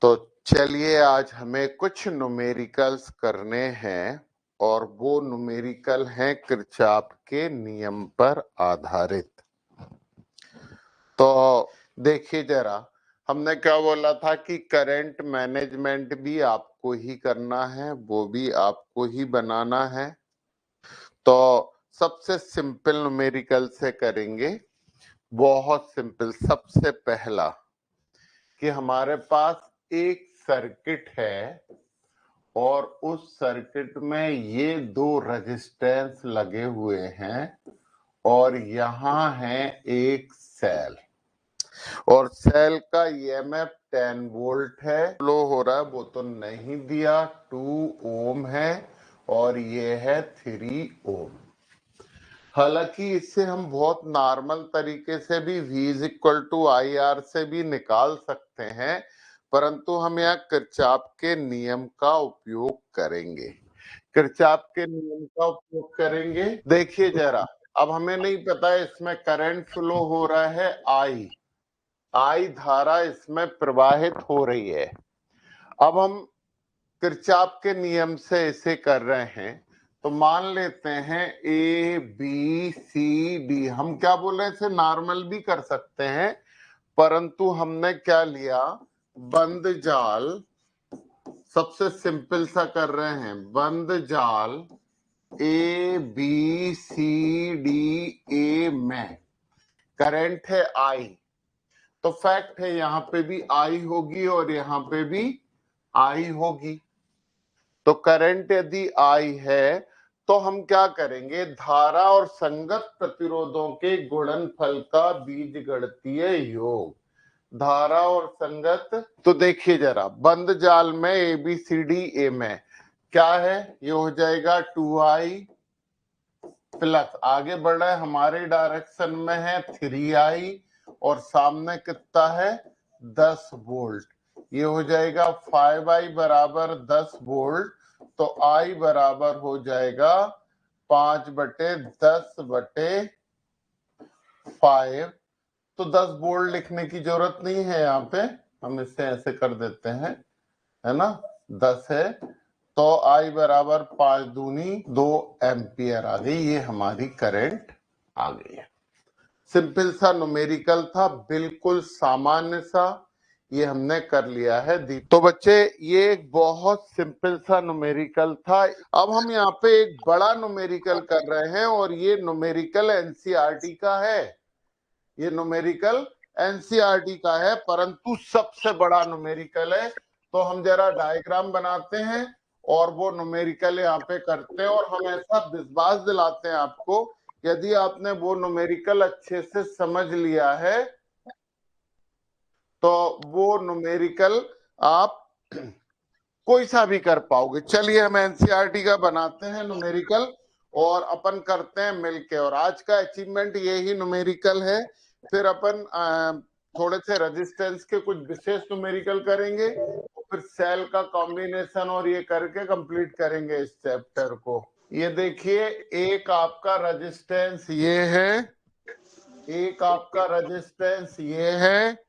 तो चलिए आज हमें कुछ न्यूमेरिकल्स करने हैं और वो न्यूमेरिकल हैं किरचॉफ के नियम पर आधारित। तो देखिए जरा, हमने क्या बोला था कि करंट मैनेजमेंट भी आपको ही करना है, वो भी आपको ही बनाना है। तो सबसे सिंपल न्यूमेरिकल से करेंगे, बहुत सिंपल। सबसे पहला कि हमारे पास एक सर्किट है और उस सर्किट में ये दो रेजिस्टेंस लगे हुए हैं और यहाँ है एक सेल और सेल का ईएमएफ 10 वोल्ट है। फ्लो हो रहा है वो तो नहीं दिया, 2 ओम है और ये है 3 ओम। हालांकि इससे हम बहुत नॉर्मल तरीके से भी V is equal to I R से भी निकाल सकते हैं, परंतु हम यहाँ किरचॉफ के नियम का उपयोग करेंगे। किरचॉफ के नियम का उपयोग करेंगे। देखिए जरा, अब हमें नहीं पता है इसमें करंट फ्लो हो रहा है आई धारा इसमें प्रवाहित हो रही है। अब हम किरचॉफ के नियम से इसे कर रहे हैं, तो मान लेते हैं ए बी सी डी। हम क्या बोल रहे हैं, इसे नॉर्मल भी कर सकते हैं, परंतु हमने क्या लिया, बंद जाल। सबसे सिंपल सा कर रहे हैं, बंद जाल A B C D A में करंट है आई, तो फैक्ट है यहां पे भी आई होगी और यहां पे भी आई होगी। तो करंट यदि आई है तो हम क्या करेंगे, धारा और संगत प्रतिरोधों के गुणनफल का बीजगणितीय योग। धारा और संगत, तो देखिए जरा, बंद जाल में A B C D A में क्या है, ये हो जाएगा 2i प्लस, आगे बढ़ रहा है हमारे डायरेक्शन में है 3i और सामने कितना है 10 वोल्ट, ये हो जाएगा 5i बराबर 10 वोल्ट। तो I बराबर हो जाएगा 5/10/5। तो 10 वोल्ट लिखने की जरूरत नहीं है, यहाँ पे हम इससे ऐसे कर देते हैं, है ना, 10 है तो I बराबर 5 दूनी 2 एम्पियर आ गई, ये हमारी करंट आ गई है। सिंपल सा न्यूमेरिकल था, बिल्कुल सामान्य सा, ये हमने कर लिया है। तो बच्चे ये एक बहुत सिंपल सा न्यूमेरिकल था। अब हम यहाँ पे एक बड़ा न्यूमेरिकल कर रहे हैं और ये न्यूमेरिकल एनसीईआरटी का है, ये न्यूमेरिकल एनसीईआरटी का है, परंतु सबसे बड़ा न्यूमेरिकल है। तो हम जरा डायग्राम बनाते हैं और वो न्यूमेरिकल यहाँ पे करते हैं और हम ऐसा विश्वास दिलाते हैं आपको, यदि आपने वो न्यूमेरिकल अच्छे से समझ लिया है तो वो न्यूमेरिकल आप कोई सा भी कर पाओगे। चलिए हम एनसीईआरटी का बनाते हैं न्यूमेरिकल और अपन करते हैं मिलके, और आज का अचीवमेंट यही न्यूमेरिकल है। फिर अपन थोड़े से रेजिस्टेंस के कुछ विशेष न्यूमेरिकल करेंगे, फिर सेल का कॉम्बिनेशन और ये करके कंप्लीट करेंगे इस चैप्टर को। ये देखिए, एक आपका रेजिस्टेंस ये है, एक आपका रेजिस्टेंस ये है,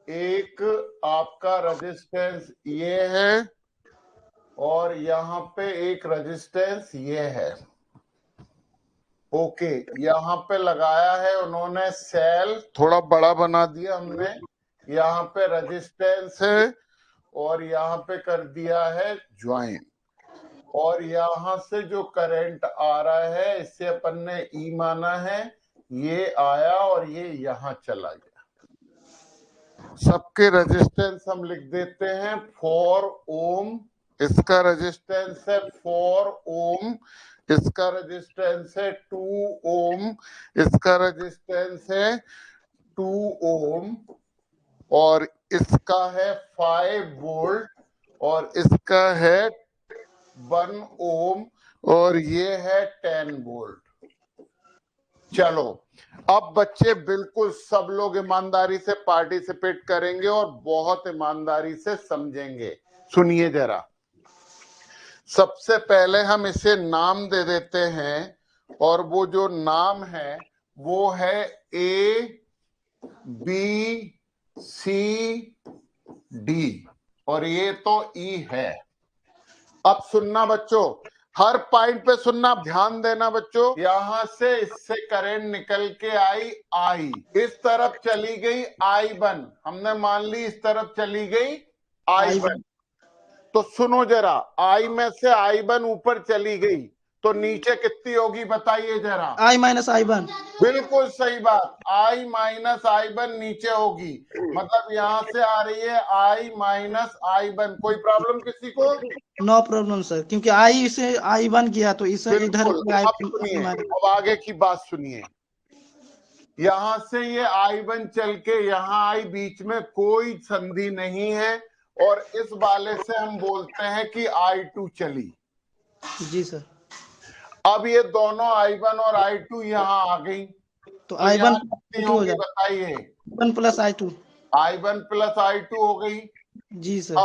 एक आपका रेजिस्टेंस ये है और यहाँ पे एक रेजिस्टेंस ये है। ओके, यहाँ पे लगाया है उन्होंने सेल, थोड़ा बड़ा बना दिया हमने, यहाँ पे रेजिस्टेंस है और यहाँ पे कर दिया है ज्वाइन, और यहाँ से जो करंट आ रहा है इसे अपन ने ई माना है, ये आया और ये यहाँ चला गया। सबके रेजिस्टेंस हम लिख देते हैं 4 ओम, इसका रेजिस्टेंस है 4 ओम, इसका रेजिस्टेंस है 2 ओम, इसका रेजिस्टेंस है 2 ओम और इसका है 5 वोल्ट और इसका है 1 ओम और ये है 10 वोल्ट। चलो अब बच्चे बिल्कुल सब लोग ईमानदारी से पार्टिसिपेट करेंगे और बहुत ईमानदारी से समझेंगे। सुनिए जरा, सबसे पहले हम इसे नाम दे देते हैं और वो जो नाम है वो है ए बी सी डी और ये तो ई है। अब सुनना बच्चों, हर पॉइंट पे सुनना, ध्यान देना बच्चों। यहां से इससे करंट निकल के आई, इस तरफ चली गई I1, हमने मान ली इस तरफ चली गई I1। तो सुनो जरा, I में से I1 ऊपर चली गई तो नीचे कितनी होगी बताइए जरा। I minus I1। बिल्कुल सही बात, I माइनस I1 नीचे होगी, मतलब यहां से आ रही है I माइनस I1। कोई प्रॉब्लम किसी को? नो प्रॉब्लम सर, क्योंकि I से I1 किया तो इसे इधर बिल्कुल। अब सुनिए, अब आगे की बात सुनिए। यहां से ये I1 चल के यहां आई, बीच में कोई संधि नहीं है और इस वाले से हम बोलते हैं कि I2 चली। जी सर। अब ये दोनों I1 और I2 यहाँ आ गई तो I1 I1 कितनी हो होगी जाए, बताइए। I1 plus I2। I1 plus I2 हो गई। जी सर।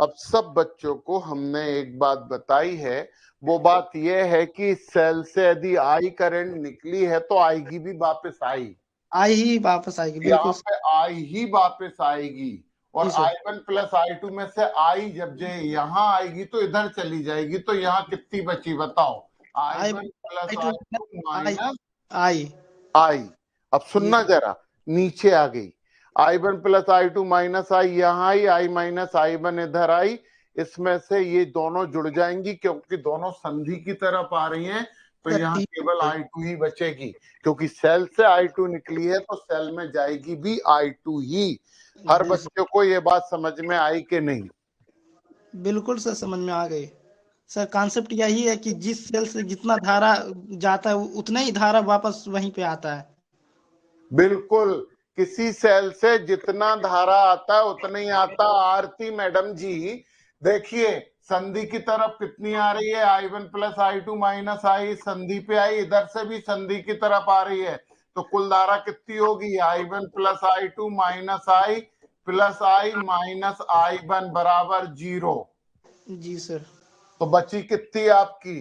अब सब बच्चों को हमने एक बात बताई है, वो बात यह है कि सेल से यदि आई करंट निकली है तो आएगी भी वापस आई ही वापस आएगी, यहाँ बिल्कुल। पे आई ही वापस आएगी और I1 प्लस I2 में से आई जब यहाँ आएगी तो इधर चली जाएगी, तो यहाँ कितनी बची बताओ। I1 प्लस I2 माइनस आई। अब सुनना जरा, नीचे आ गई I1 प्लस I2 माइनस आई, यहाँ आई I माइनस I1 इधर आई, इसमें से ये दोनों जुड़ जाएंगी क्योंकि दोनों संधि की तरफ आ रही हैं, तो यहाँ केवल I2 ही बचेगी, क्योंकि सेल से I2 निकली है तो सेल में जाएगी भी I2 ही। हर बच्चों को ये बात समझ में आई कि नहीं? बिल्कुल सर, समझ में आ गई सर। कॉन्सेप्ट यही है कि जिस सेल से जितना धारा जाता है उतना ही धारा वापस वहीं पे आता है। बिल्कुल, किसी सेल से जितना धारा आता है उतना ही आता। आरती मैडम जी देखिए, संधि की तरफ कितनी आ रही है, I1 प्लस I2 माइनस आई, संधि पे आई, इधर से भी संधि की तरफ आ रही है, तो कुल धारा कितनी होगी, I1 प्लस I2 माइनस आई प्लस आई माइनस I1 बराबर 0। जी सर। तो बची कितनी आपकी,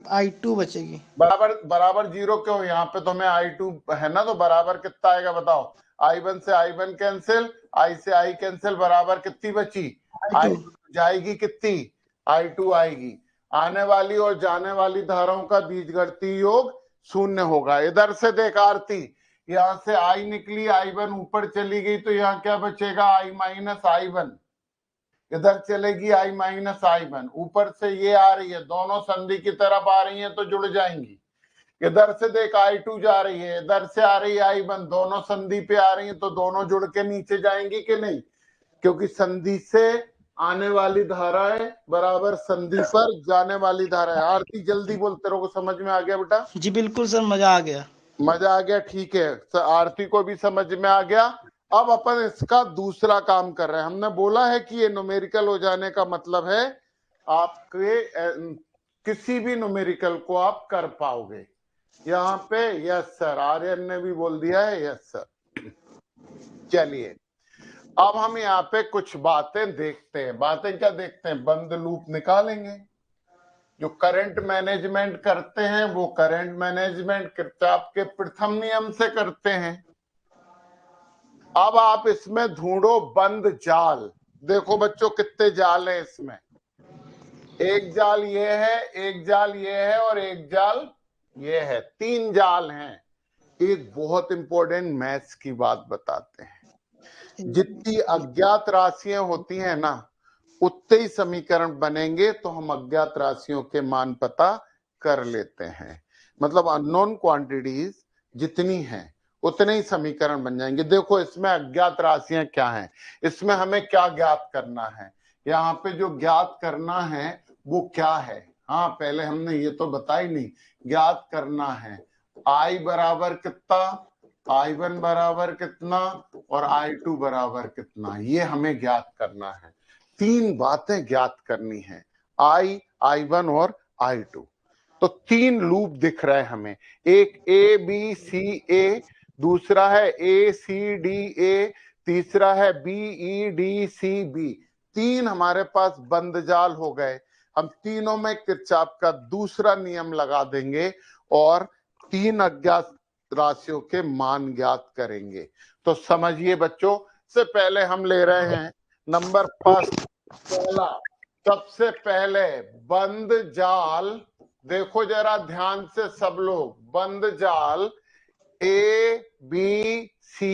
I2 बचेगी। बराबर बराबर 0 क्यों, यहाँ पे तो हमें I2 है ना, तो बराबर कितना आएगा बताओ। I1 से I1 कैंसिल, I से I कैंसिल, बराबर कितनी बची, I2 जाएगी कितनी, I2 आएगी। आने वाली और जाने वाली धाराओं का बीजगणितीय योग शून्य होगा। इधर से देख आरती, यहाँ से I निकली, I1 ऊपर चली गई, तो यहाँ क्या बचेगा, I माइनस I1, इधर चलेगी I माइनस I1, ऊपर से ये आ रही है, दोनों संधि की तरफ आ रही हैं तो जुड़ जाएंगी। इधर से देख I2 जा रही है, इधर से आ रही है I1, दोनों संधि पे आ रही हैं तो दोनों जुड़ के नीचे जाएंगी कि नहीं, क्योंकि संधि से आने वाली धारा है बराबर संधि पर जाने वाली धारा है। आरती जल्दी बोल, तेरे को समझ में आ गया बेटा? जी बिल्कुल सर, मजा आ गया। मजा आ गया, ठीक है, आरती को भी समझ में आ गया। अब अपन इसका दूसरा काम कर रहे हैं। हमने बोला है कि ये न्यूमेरिकल हो जाने का मतलब है आपके किसी भी न्यूमेरिकल को आप कर पाओगे। यहाँ पे यस सर, आर्यन ने भी बोल दिया है यस सर। चलिए अब हम यहाँ पे कुछ बातें देखते हैं। बातें क्या देखते हैं, बंद लूप निकालेंगे। जो करंट मैनेजमेंट करते हैं वो करंट मैनेजमेंट किरचॉफ के प्रथम नियम से करते हैं। अब आप इसमें ढूंढो बंद जाल। देखो बच्चों कितने जाल हैं इसमें, एक जाल ये है, एक जाल ये है और एक जाल ये है, 3 जाल हैं। एक बहुत इंपॉर्टेंट मैथ्स की बात बताते हैं, जितनी अज्ञात राशियां होती हैं ना उतने ही समीकरण बनेंगे, तो हम अज्ञात राशियों के मान पता कर लेते हैं। मतलब अननोन क्वांटिटीज जितनी हैं उतने ही समीकरण बन जाएंगे। देखो इसमें अज्ञात राशियां क्या हैं, इसमें हमें क्या ज्ञात करना है, यहाँ पे जो ज्ञात करना है वो क्या है। हाँ पहले हमने ये तो बताई नहीं, ज्ञात करना है I बराबर कितना, I1 बराबर कितना और I2 बराबर कितना, ये हमें ज्ञात करना है। 3 बातें ज्ञात करनी है, I, I1 और I2। तो 3 लूप दिख रहे हैं हमें, एक ABCA, दूसरा है ACDA, तीसरा है BEDCB। 3 हमारे पास बंद जाल हो गए। हम तीनों में किरचॉफ का दूसरा नियम लगा देंगे और 3 अज्ञात राशियों के मान ज्ञात करेंगे। तो समझिए बच्चों, सबसे पहले हम ले रहे हैं नंबर फर्स्ट, पहला, सबसे पहले बंद जाल, देखो जरा ध्यान से सब लोग, बंद जाल ए बी सी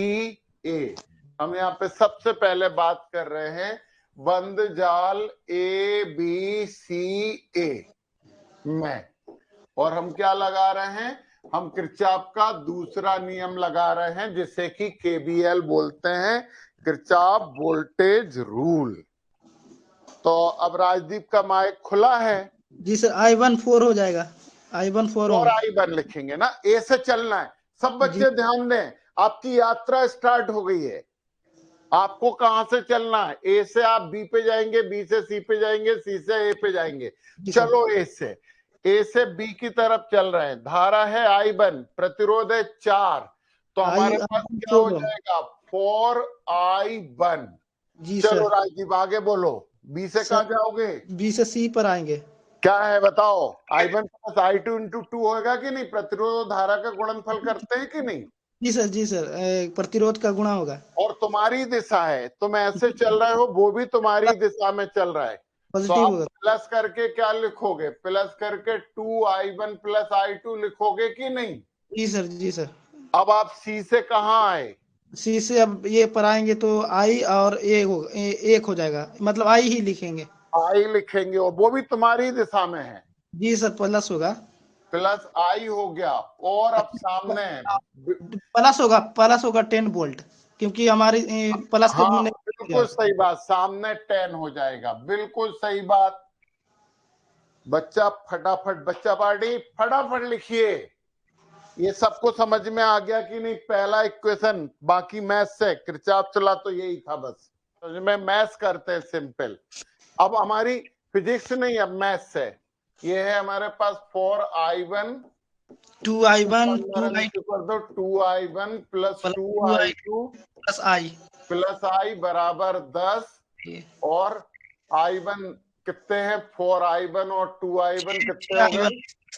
ए, हम यहाँ पे सबसे पहले बात कर रहे हैं बंद जाल ए बी सी ए में, और हम क्या लगा रहे हैं, हम किरचॉफ का दूसरा नियम लगा रहे हैं जिसे कि केबीएल बोलते हैं, किरचॉफ वोल्टेज रूल। तो अब राजदीप का माइक खुला है जी सर, I1 4 हो जाएगा, I1 4 और ओम। I1 लिखेंगे ना, ए से चलना है। सब बच्चे ध्यान दें, आपकी यात्रा स्टार्ट हो गई है। आपको कहां से चलना है, ए से आप बी पे जाएंगे, बी से सी पे जाएंगे, सी से ए पे जाएंगे। चलो ए से बी की तरफ चल रहे हैं, धारा है I1, प्रतिरोध है 4, तो हमारे पास क्या हो जाएगा 4I1। जी चलो सर, राजदीप आगे बोलो, बी से कहा जाओगे, बी से सी पर आएंगे। क्या है बताओ, I1 प्लस I2 इंटू 2 होगा कि नहीं, प्रतिरोध धारा का गुणनफल करते हैं कि नहीं? जी सर, प्रतिरोध का गुणा होगा। और तुम्हारी दिशा है, तुम ऐसे चल रहे हो, वो भी तुम्हारी दिशा में चल रहा है, तो पॉजिटिव आप होगा। प्लस करके क्या लिखोगे, प्लस करके 2I1 प्लस I2 लिखोगे कि नहीं? जी सर। अब आप सी से कहाँ आए, सी से अब ये पर आएंगे तो आई और एक हो जाएगा, मतलब आई ही लिखेंगे। आई लिखेंगे, और वो भी तुम्हारी दिशा में है। जी सर, प्लस होगा, प्लस आई हो गया, और अब सामने प्लस होगा 10 वोल्ट, क्योंकि हमारी प्लस के हाँ मुन्ने बिल्कुल सही बात, सामने 10 हो जाएगा, बिल्कुल सही बात। बच्चा फटाफट, बच्चा पार्टी फटाफट लिखिए। ये सबको समझ में आ गया कि नहीं? पहला इक्वेशन, बाकी मैथ्स से, किरचॉफ चला तो यही था बस, समझ में, मैथ्स करते हैं सिंपल। अब हमारी फिजिक्स नहीं, अब मैथ्स है। ये है हमारे पास 4I1 2I1 कर दो, 2I1 प्लस 2I2 प्लस आई प्लस आई बराबर 10, और I1 कितने हैं, 4I1 और 2I1 कितने हो गए,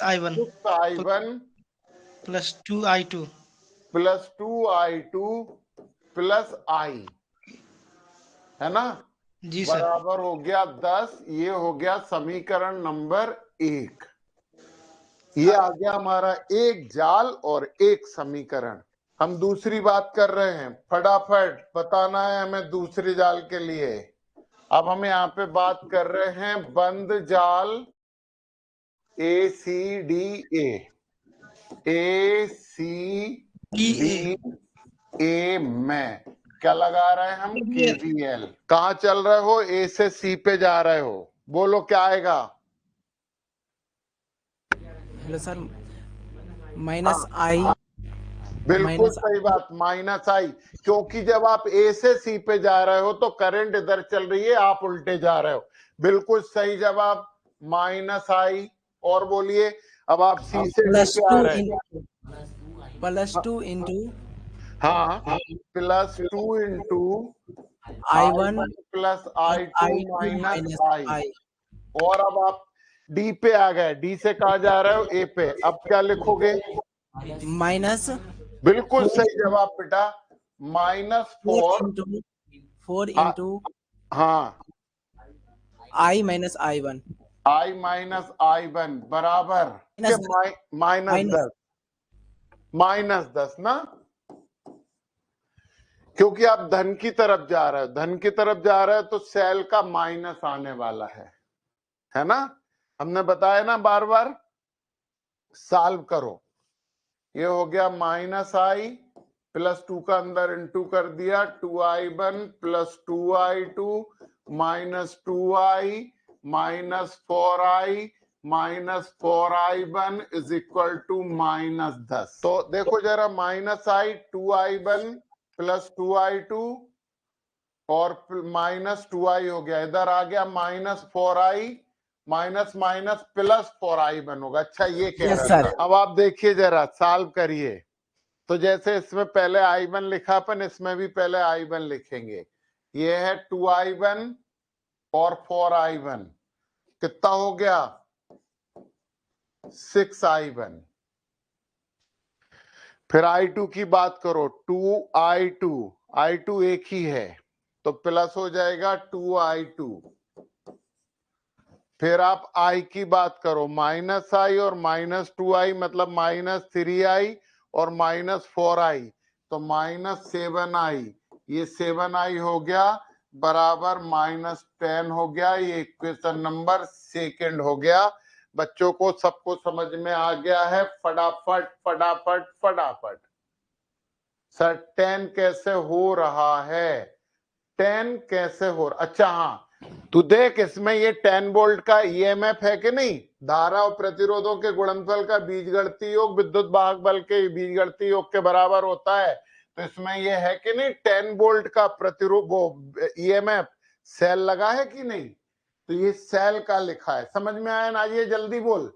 I1 6I1 plus 2I2 plus 2I2 plus आई, है ना, जी सर। बराबर हो गया 10। ये हो गया समीकरण नंबर 1। ये आ गया हमारा एक जाल और एक समीकरण। हम दूसरी बात कर रहे हैं, फटाफट बताना है हमें दूसरे जाल के लिए। अब हम यहाँ पे बात कर रहे हैं बंद जाल ACDA, ACDA में क्या लगा रहे हैं हम, KVL। कहाँ चल रहे हो, ए से सी पे जा रहे हो, बोलो क्या आएगा। हेलो सर, माइनस आई, बिल्कुल सही बात, माइनस आई, क्योंकि जब आप ए से सी पे जा रहे हो तो करंट इधर चल रही है, आप उल्टे जा रहे हो। बिल्कुल सही जवाब, माइनस आई। और बोलिए, अब आप सी से डी पे आ रहे हैं, प्लस 2 इंटू, हाँ, plus 2 into I1 plus I2 minus I. I. और अब आप डी पे आ गए, डी से कहा जा रहे हो ए पे, अब क्या लिखोगे, माइनस बिल्कुल सही जवाब बेटा, फोर इंटू हाँ I minus I1, I minus I1 बराबर माइनस 10 ना, क्योंकि आप धन की तरफ जा रहे हो, धन की तरफ जा रहे हो तो सेल का माइनस आने वाला है ना, हमने बताया ना बार बार। सॉल्व करो, ये हो गया माइनस आई प्लस 2 का अंदर इंटू कर दिया, 2I1 plus 2I2 minus 2I minus 4I minus 4I1 is equal to minus 10। तो देखो जरा, माइनस आई 2I1 प्लस 2I2 और माइनस 2I हो गया, इधर आ गया minus 4I, minus minus plus 4I1 होगा। अच्छा ये कह रहा था। अब आप देखिए जरा, सॉल्व करिए। तो जैसे इसमें पहले I1 लिखा अपन, इसमें भी पहले I1 लिखेंगे। ये है 2I1 और 4I1, कितना हो गया 6I1। फिर I2 की बात करो, 2I2 I2 एक ही है तो प्लस हो जाएगा 2I2। फिर आप I की बात करो, -I और -2I मतलब -3I और -4I, तो -7I, ये 7I हो गया बराबर -10 हो गया। ये इक्वेशन नंबर सेकंड हो गया। बच्चों को सबको समझ में आ गया है? फटाफट फटाफट फटाफट। सर 10 कैसे हो रहा है? 10 कैसे हो रहा? अच्छा हाँ, तू देख इसमें ये 10 वोल्ट का ईएमएफ है कि नहीं? धारा और प्रतिरोधों के गुणनफल का बीजगणितीय योग विद्युत वाहक बल के बीजगणितीय योग के बराबर होता है। तो इसमें ये है कि नहीं 10 वोल्ट का प्रतिरोध वो ईएमएफ सेल लगा है कि नहीं? तो ये सेल का लिखा है। समझ में आया ना? ये जल्दी बोल।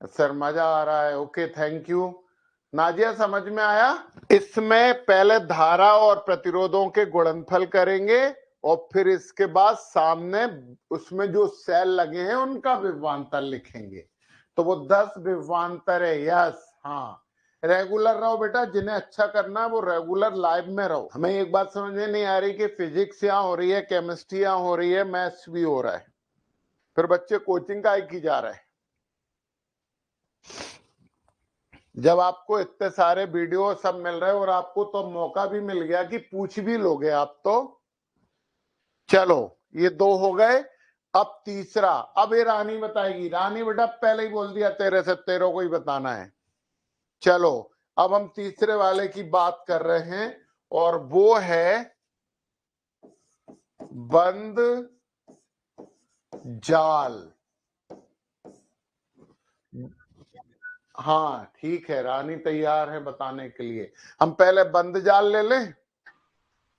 सर मजा आ रहा है। Okay thank you. नाजिया समझ में आया? इसमें पहले धारा और प्रतिरोधों के गुणनफल करेंगे और फिर इसके बाद सामने उसमें जो सेल लगे हैं उनका विभवांतर लिखेंगे। तो वो 10 विभवांतर है। यस हाँ, रेगुलर रहो बेटा, जिन्हें अच्छा करना है वो रेगुलर लाइव में रहो। हमें एक बात समझ में नहीं आ रही कि फिजिक्स यहाँ हो रही है, केमिस्ट्री यहाँ हो रही है, मैथ्स भी हो रहा है, फिर बच्चे कोचिंग का की जा रहा है। जब आपको इतने सारे वीडियो सब मिल रहे हैं और आपको तो मौका भी मिल गया कि पूछ भी लोगे आप, तो चलो ये 2 हो गए। अब तीसरा, अब ये रानी बताएगी। रानी बेटा पहले ही बोल दिया तेरे से, तेरे को ही बताना है। चलो अब हम तीसरे वाले की बात कर रहे हैं और वो है बंद जाल। हाँ ठीक है, रानी तैयार है बताने के लिए। हम पहले बंद जाल ले लें।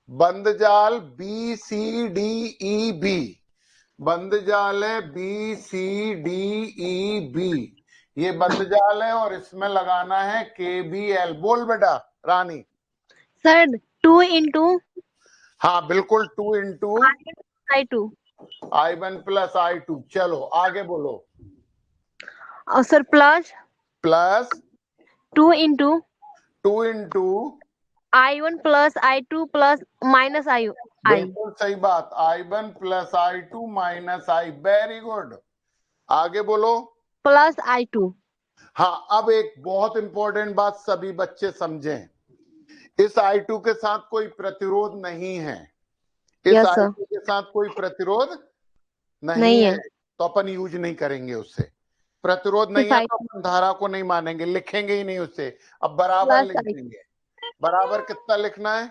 बंद जाल BCDEB, बंद जाल है BCDEB, ये बंद जाल है और इसमें लगाना है KBL। बोल बेटा रानी। सर 2 इंटू हाँ बिल्कुल 2 into I2 I1 plus I2। चलो आगे बोलो। और sir plus plus 2 into 2 into I1 plus I2 plus minus I। बिल्कुल सही बात, I1 plus I2 minus I। Very good, आगे बोलो। Plus I2। हाँ अब एक बहुत इंपॉर्टेंट बात सभी बच्चे समझें, इस I2 के साथ कोई प्रतिरोध नहीं है। इस Yes, sir. I2 के साथ कोई प्रतिरोध नहीं नहीं है, है। तो अपन यूज नहीं करेंगे उससे। प्रतिरोध नहीं सिर्फ है I2 तो अपन धारा को नहीं मानेंगे, लिखेंगे ही नहीं उससे। अब बराबर प्लस लिख I2। देंगे। बराबर कितना लिखना है?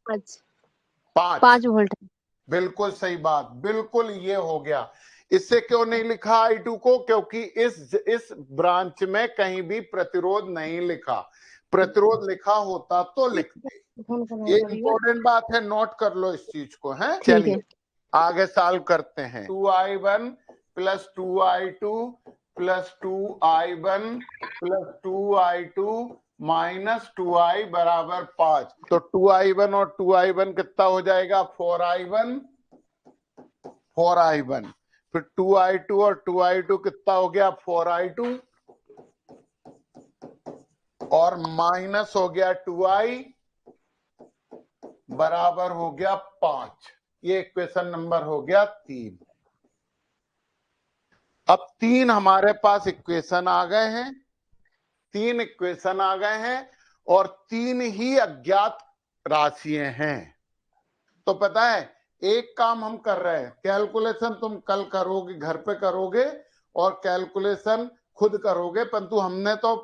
5। 5 वोल्ट। बिल्कुल सही बात, बिल्कुल ये हो गया। इससे क्यों नहीं लिखा I2 को? क्योंकि इस ब्रांच में कहीं भी प्रतिरोध नहीं लिखा। प्रतिरोध लिखा होता तो लिखते। ये इंपॉर्टेंट बात है, नोट कर लो इस चीज को है। चलिए आगे सॉल्व करते हैं। 2I1 plus 2I2 plus 2I1 plus 2I2 minus 2I बराबर 5। तो 2I1 और 2I1 कितना हो जाएगा? 4I1 4I1। फिर 2I2 और 2I2 कितना हो गया? 4I2 और माइनस हो गया 2I बराबर हो गया 5। ये इक्वेशन नंबर हो गया 3। अब 3 हमारे पास इक्वेशन आ गए हैं, 3 इक्वेशन आ गए हैं और 3 ही अज्ञात राशियां हैं। तो पता है एक काम हम कर रहे हैं, कैलकुलेशन तुम कल करोगे, घर पे करोगे और कैलकुलेशन खुद करोगे, परंतु हमने तो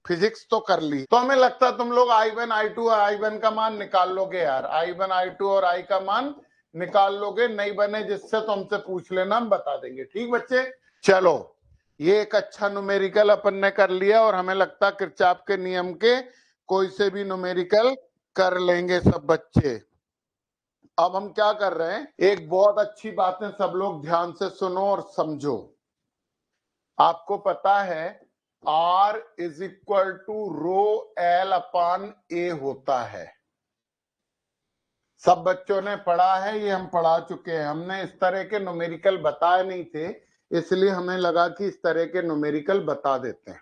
फिजिक्स तो कर ली। तो हमें लगता है तुम लोग I1 I2 और I1 का मान निकाल लोगे यार। I1 I2 और I का मान निकाल लोगे, नहीं बने जिससे तो हमसे पूछ लेना, हम बता देंगे। ठीक बच्चे? चलो ये एक अच्छा न्यूमेरिकल अपन ने कर लिया और हमें लगता है किरचॉफ के नियम के कोई से भी न्यूमेरिकल कर लेंगे सब बच्चे। अब हम क्या कर रहे हैं, एक बहुत अच्छी बात है, सब लोग ध्यान से सुनो और समझो। आपको पता है R is equal to rho L upon A होता है। सब बच्चों ने पढ़ा है, ये हम पढ़ा चुके हैं। हमने इस तरह के न्यूमेरिकल बताए नहीं थे, इसलिए हमें लगा कि इस तरह के न्यूमेरिकल बता देते हैं।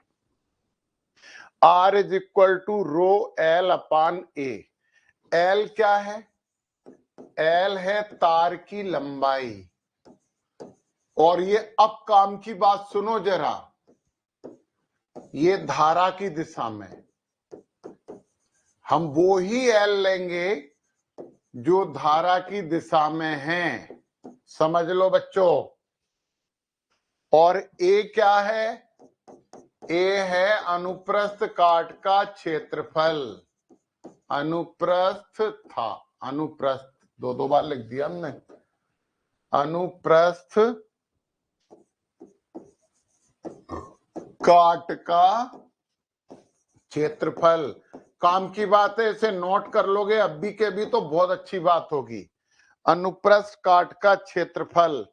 R is equal to rho L upon A। L क्या है? एल है तार की लंबाई। और ये अब काम की बात सुनो जरा, ये धारा की दिशा में हम वो ही एल लेंगे जो धारा की दिशा में है, समझ लो बच्चों। और ए क्या है? ए है अनुप्रस्थ काट का क्षेत्रफल। अनुप्रस्थ था, अनुप्रस्थ दो बार लिख दिया हमने। अनुप्रस्थ काट का क्षेत्रफल। काम की बात है, इसे नोट कर लोगे अभी के भी तो बहुत अच्छी बात होगी। अनुप्रस्थ काट का क्षेत्रफल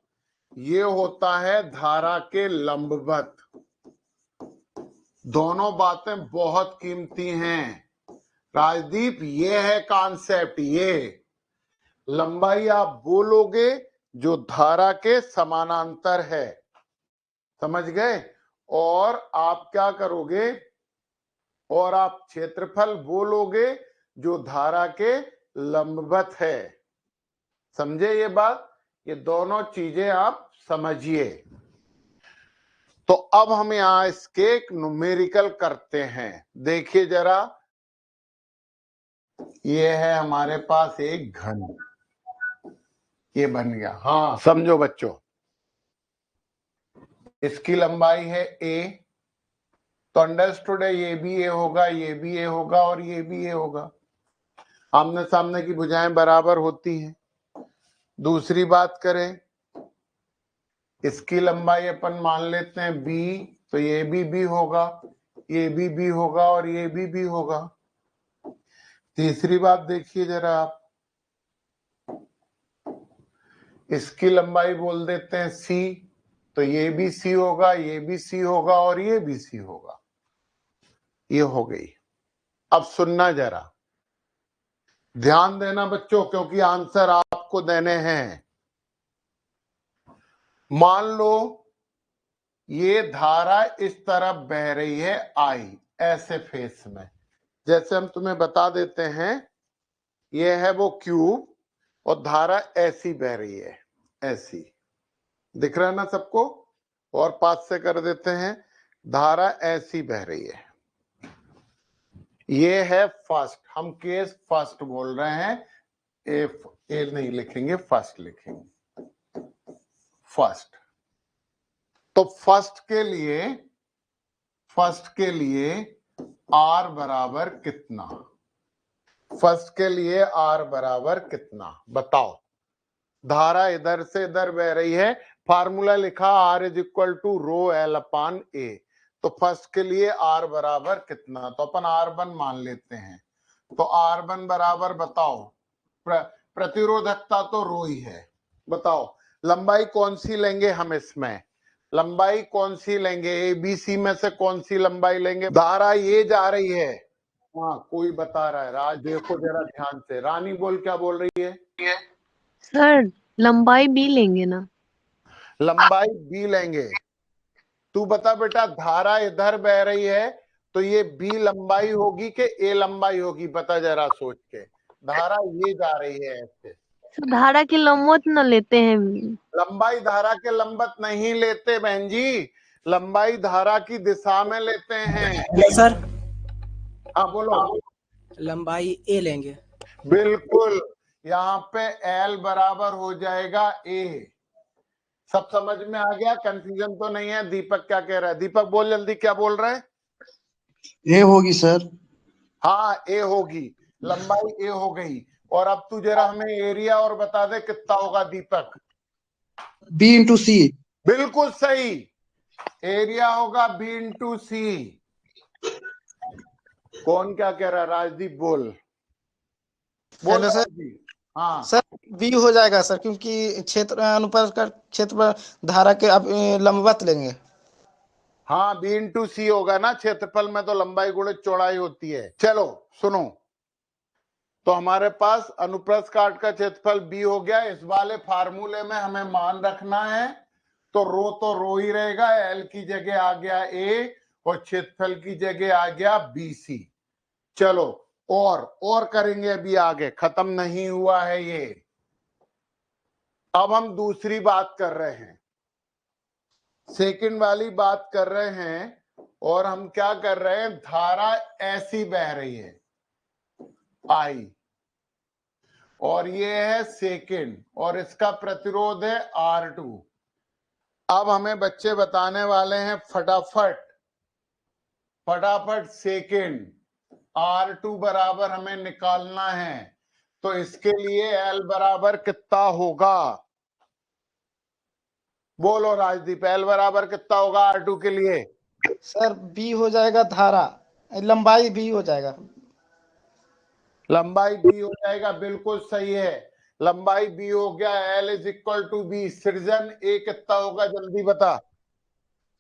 ये होता है धारा के लंबवत। दोनों बातें बहुत कीमती हैं राजदीप, ये है कॉन्सेप्ट। ये लंबाई आप बोलोगे जो धारा के समानांतर है, समझ गए? और आप क्या करोगे? और आप क्षेत्रफल बोलोगे जो धारा के लंबवत है। समझे ये बात? ये दोनों चीजें आप समझिए। तो अब हम यहां इसके एक न्यूमेरिकल करते हैं। देखिए जरा, ये है हमारे पास एक घन, ये बन गया। हाँ समझो बच्चों, इसकी लंबाई है a, तो अंडरस्टूड है ये भी a होगा, ये भी a होगा और ये भी a होगा। आमने सामने की भुजाएं बराबर होती हैं। दूसरी बात करें, इसकी लंबाई अपन मान लेते हैं b, तो ये भी होगा, ये भी होगा और ये भी होगा। तीसरी बात देखिए जरा आप, इसकी लंबाई बोल देते हैं c, तो ये भी c होगा, ये भी c होगा और ये भी c होगा। ये हो गई। अब सुनना जरा, ध्यान देना बच्चों, क्योंकि आंसर आपको देने हैं। मान लो ये धारा इस तरफ बह रही है I, ऐसे फेस में। जैसे हम तुम्हें बता देते हैं, ये है वो क्यूब और धारा ऐसी बह रही है, ऐसी। दिख रहा है ना सबको? और पास से कर देते हैं, धारा ऐसी बह रही है। ये है फर्स्ट, हम केस फर्स्ट बोल रहे हैं। ए नहीं लिखेंगे, फर्स्ट लिखेंगे, फर्स्ट। तो फर्स्ट के लिए आर बराबर कितना? फर्स्ट के लिए आर बराबर कितना बताओ? धारा इधर से इधर बह रही है, फार्मूला लिखा R is equal to rho L upon A. तो फर्स्ट के लिए आर बराबर कितना? तो अपन R1 मान लेते हैं। तो R1 बराबर बताओ, प्रतिरोधकता तो रो ही है। बताओ लंबाई कौन सी लेंगे हम इसमें? लंबाई कौन सी लेंगे? ABC में से कौन सी लंबाई लेंगे? धारा ये जा रही है। हाँ कोई बता रहा है, राज देखो जरा ध्यान से। रानी बोल, क्या बोल रही है? सर लंबाई B लेंगे ना? लंबाई B लेंगे। तू बता बेटा, धारा इधर बह रही है तो ये B लंबाई होगी कि A लंबाई होगी? बता जरा सोच के। धारा ये जा रही है ऐसे। तो धारा की लंबवत न लेते हैं? लंबाई धारा के लंबवत नहीं लेते बहन जी, लंबाई धारा की दिशा में लेते हैं। सर हाँ बोलो। लंबाई a लेंगे। बिल्कुल, यहाँ पे L बराबर हो जाएगा A। सब समझ में आ गया? कंफ्यूजन तो नहीं है? दीपक क्या कह रहा है? दीपक बोल जल्दी, क्या बोल रहा है? ए होगी सर। हाँ A होगी, लंबाई A हो गई। और अब तू जरा हमें एरिया और बता दे कितना होगा दीपक? B into C. बिल्कुल सही, एरिया होगा B इंटू सी। कौन क्या कह रहा है? राजदीप बोल। बोल हेलो सर। राजदीप। हाँ सर बी हो जाएगा सर, क्योंकि क्षेत्र अनुपात का क्षेत्र धारा के अब लंबवत लेंगे। हाँ B इंटू सी होगा ना, क्षेत्रफल में तो लंबाई गुणित चौड़ाई होती है। चलो सुनो, तो हमारे पास अनुप्रस्थ काट का क्षेत्रफल B हो गया। इस वाले फार्मूले में हमें मान रखना है, तो रो ही रहेगा। L की जगह आ गया A और क्षेत्रफल की जगह आ गया BC। चलो और करेंगे अभी आगे, खत्म नहीं हुआ है ये। अब हम दूसरी बात कर रहे हैं, सेकंड वाली बात कर रहे हैं, और हम क्या कर रहे हैं, धारा ऐसी बह रही है आई, और ये है सेकंड, और इसका प्रतिरोध है R2। अब हमें बच्चे बताने वाले हैं फटाफट सेकंड R2 बराबर हमें निकालना है। तो इसके लिए L बराबर कितना होगा, बोलो राजदीप, L बराबर कितना होगा R2 के लिए? सर B हो जाएगा धारा, लंबाई B हो जाएगा। लंबाई B हो जाएगा, बिल्कुल सही है, लंबाई B हो गया। L is equal to B। Srijan A कितना होगा, जल्दी बता।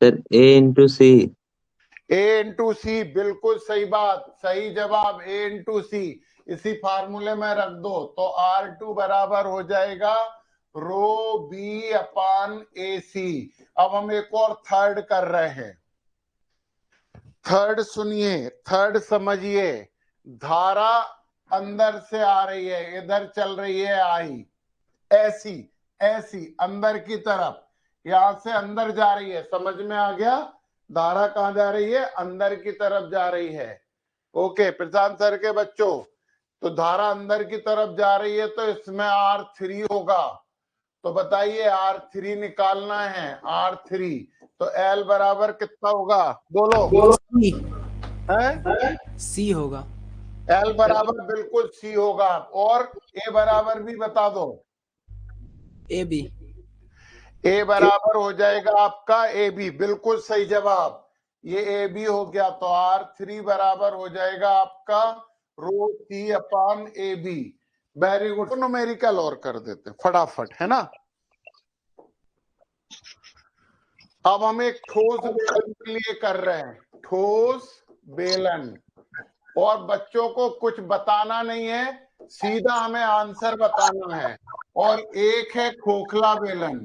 Sir A into C. A into C, बिल्कुल सही बात, सही जवाब A इंटू सी। इसी फार्मूले में रख दो, तो R2 बराबर हो जाएगा रो बी अपान AC। अब हम एक और थर्ड कर रहे हैं। थर्ड सुनिए, थर्ड समझिए, धारा अंदर से आ रही है, इधर चल रही है आई, ऐसी ऐसी अंदर की तरफ, यहां से अंदर जा रही है, समझ में आ गया? धारा कहां जा रही है, अंदर की तरफ जा रही है। ओके प्रशांत सर के बच्चों, तो धारा अंदर की तरफ जा रही है, तो इसमें R3 होगा। तो बताइए R3 निकालना है, R3, तो L बराबर कितना होगा, बोलो सी है? सी होगा। L बराबर बिल्कुल C होगा। और A बराबर भी बता दो, ए बी। A बराबर हो जाएगा आपका AB, बिल्कुल सही जवाब, ये AB हो गया। तो R3 बराबर हो जाएगा आपका रो C अपान AB। Very good. न्यूमेरिकल और कर देते फटाफट, है ना। अब हम एक ठोस बेलन के लिए कर रहे हैं, ठोस बेलन, और बच्चों को कुछ बताना नहीं है, सीधा हमें आंसर बताना है। और एक है खोखला बेलन,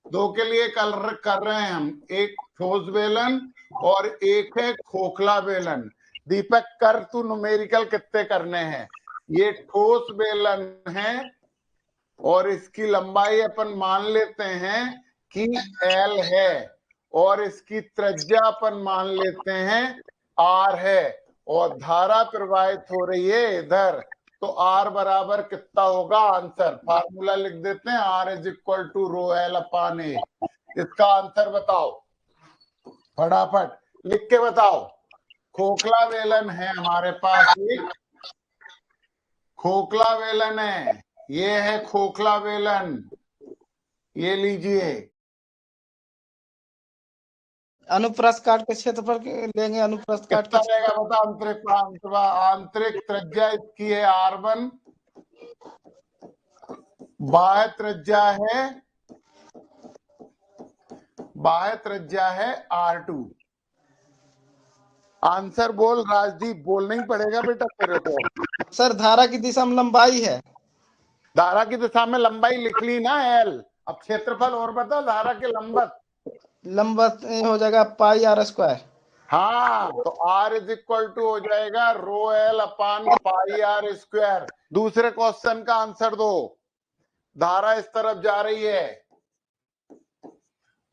दो के लिए कर रहे हैं हम, एक ठोस बेलन और एक है खोखला बेलन। दीपक कर तू न्यूमेरिकल कितने करने हैं। ये ठोस बेलन है और इसकी लंबाई अपन मान लेते हैं कि L है, और इसकी त्रिज्या अपन मान लेते हैं R है, और धारा प्रवाहित हो रही है इधर, तो R बराबर कितना होगा, आंसर फार्मूला लिख देते हैं, R is equal to rho L upon A। इसका आंसर बताओ फटाफट, लिख के बताओ। खोखला बेलन है हमारे पास, एक खोखला बेलन है, ये है खोखला बेलन, ये लीजिए। अनुप्रस्थ काट के क्षेत्रफल लेंगे, अनुप्रस्थ काट कितना के रहेगा बता, आंतरिक त्रिज्या इसकी है R1, बाह्य त्रिज्या है R2। आंसर बोल राजदीप, बोलना ही पड़ेगा बेटा तेरे को। सर धारा की दिशा में लंबाई है, धारा की दिशा में लंबाई लिख ली ना L, अब क्षेत्रफल और बता, धारा के लंबवत लंबवत हो जाएगा पाई R स्क्वायर। हाँ, तो R इज इक्वल टू हो जाएगा रो L अपान पाई R स्क्वायर। दूसरे क्वेश्चन का आंसर दो, धारा इस तरफ जा रही है,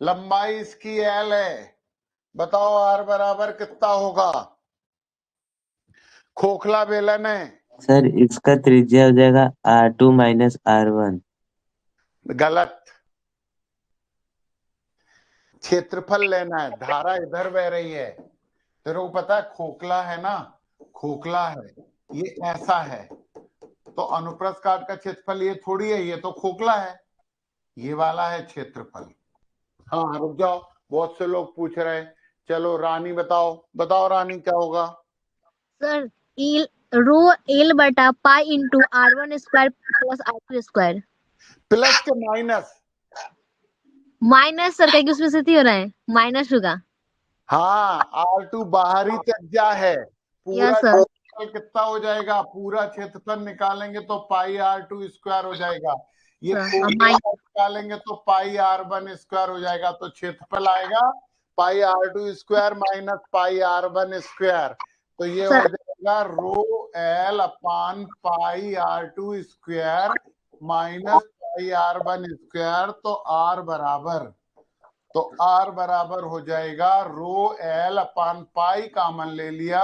लंबाई इसकी L है, बताओ R बराबर कितना होगा, खोखला बेलन है। सर इसका त्रिज्या हो जाएगा R2 माइनस R1। गलत, क्षेत्रफल लेना है, धारा इधर बह रही है, तेरे को पता है खोखला है ना, खोखला है, ये ऐसा है, तो अनुप्रस्थ काट का क्षेत्रफल ये थोड़ी है, ये तो खोखला है, ये वाला है क्षेत्रफल। हाँ रुक जाओ, बहुत से लोग पूछ रहे हैं, चलो रानी बताओ रानी क्या होगा। सर रो एल बटा pi into R1 square plus R2 square. Plus के माइनस, माइनस सर, क्या उसमें से हो रहा है, माइनस होगा। हाँ R2 बाहरी त्रिज्या है, पूरा यस सर। क्षेत्रफल कितना हो जाएगा, पूरा क्षेत्रफल निकालेंगे तो पाई R2 स्क्वायर हो जाएगा, ये खोखला निकालेंगे तो पाई R1 स्क्वायर हो जाएगा, तो क्षेत्रफल आएगा पाई R2 square minus pi R1 square, तो ये हो जाएगा रो एल अपान पाई R2 square minus pi R1 square, तो R बराबर हो जाएगा रो एल अपान पाई कॉमन ले लिया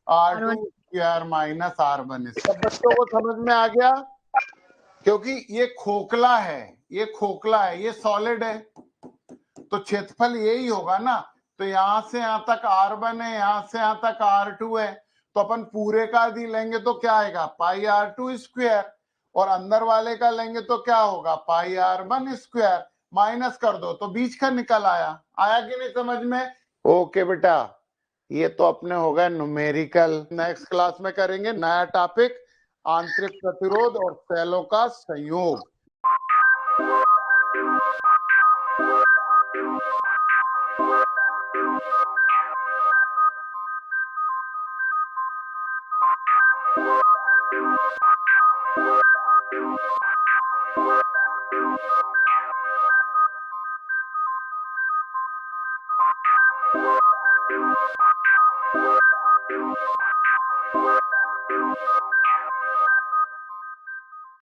R2 स्क्वायर माइनस R1। सब बच्चों को समझ में आ गया? क्योंकि ये खोखला है, ये सॉलिड है, तो क्षेत्रफल यही होगा ना। तो यहां से यहां तक R1 है, यहां से यहां तक R2 है, तो अपन पूरे का आधी लेंगे तो क्या आएगा पाई R2 स्क्वायर, और अंदर वाले का लेंगे तो क्या होगा पाई R1 स्क्वायर। माइनस कर दो तो बीच का निकल आया कि नहीं समझ में? ओके बेटा, ये तो अपने हो गए न्यूमेरिकल। नेक्स्ट क्लास में करेंगे नया टॉपिक, आंतरिक प्रतिरोध और सेलों का संयोग।